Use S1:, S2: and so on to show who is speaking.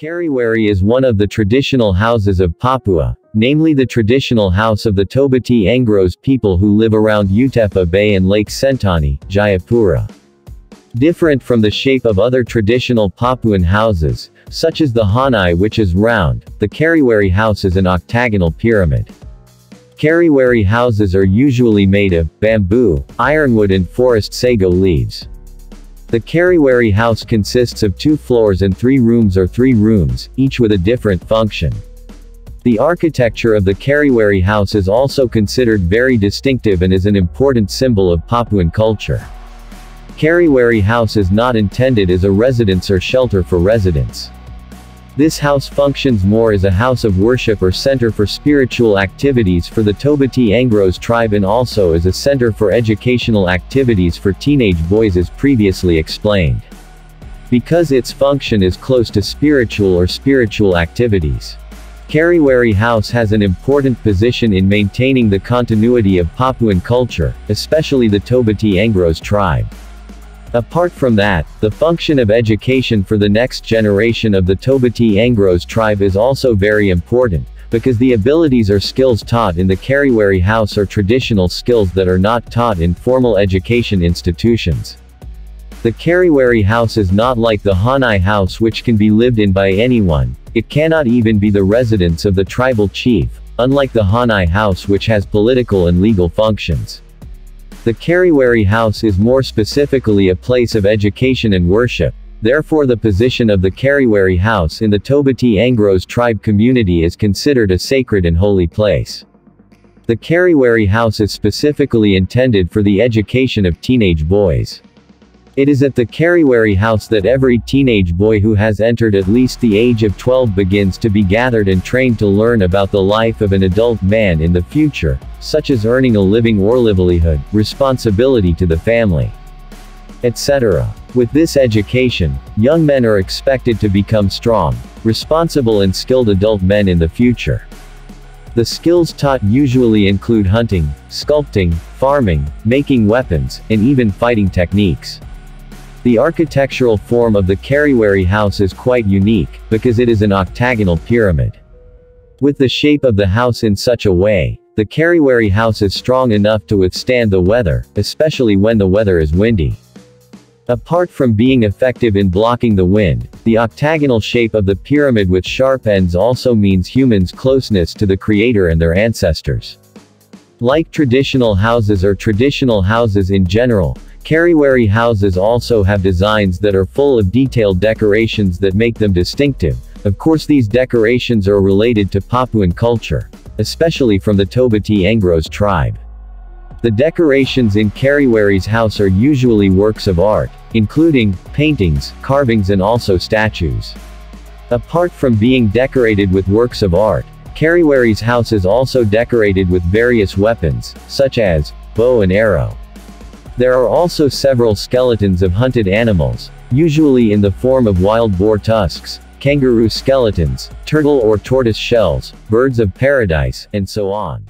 S1: Kariwari is one of the traditional houses of Papua, namely the traditional house of the Tobati Angros people who live around Youtefa Bay and Lake Sentani, Jayapura. Different from the shape of other traditional Papuan houses, such as the Hanai which is round, the Kariwari house is an octagonal pyramid. Kariwari houses are usually made of bamboo, ironwood and forest sago leaves. The Kariwari house consists of 2 floors and 3 rooms or 3 rooms, each with a different function. The architecture of the Kariwari house is also considered very distinctive and is an important symbol of Papuan culture. Kariwari house is not intended as a residence or shelter for residents. This house functions more as a house of worship or center for spiritual activities for the Tobati Angros tribe and also as a center for educational activities for teenage boys as previously explained. Because its function is close to spiritual activities. Kariwari house has an important position in maintaining the continuity of Papuan culture, especially the Tobati Angros tribe. Apart from that, the function of education for the next generation of the Tobati Angros tribe is also very important, because the abilities or skills taught in the Kariwari house are traditional skills that are not taught in formal education institutions. The Kariwari house is not like the Hanai house which can be lived in by anyone, it cannot even be the residence of the tribal chief, unlike the Hanai house which has political and legal functions. The Kariwari house is more specifically a place of education and worship, therefore the position of the Kariwari house in the Tobati Angros tribe community is considered a sacred and holy place. The Kariwari house is specifically intended for the education of teenage boys. It is at the Kariwari house that every teenage boy who has entered at least the age of 12 begins to be gathered and trained to learn about the life of an adult man in the future, such as earning a living or livelihood, responsibility to the family, etc. With this education, young men are expected to become strong, responsible and skilled adult men in the future. The skills taught usually include hunting, sculpting, farming, making weapons, and even fighting techniques. The architectural form of the Kariwari house is quite unique, because it is an octagonal pyramid. With the shape of the house in such a way, the Kariwari house is strong enough to withstand the weather, especially when the weather is windy. Apart from being effective in blocking the wind, the octagonal shape of the pyramid with sharp ends also means humans' closeness to the Creator and their ancestors. Like traditional houses or traditional houses in general, Kariwari houses also have designs that are full of detailed decorations that make them distinctive. Of course these decorations are related to Papuan culture, especially from the Tobati Angros tribe. The decorations in Kariwari's house are usually works of art, including paintings, carvings and also statues. Apart from being decorated with works of art, Kariwari's house is also decorated with various weapons, such as bow and arrow. There are also several skeletons of hunted animals, usually in the form of wild boar tusks, kangaroo skeletons, turtle or tortoise shells, birds of paradise, and so on.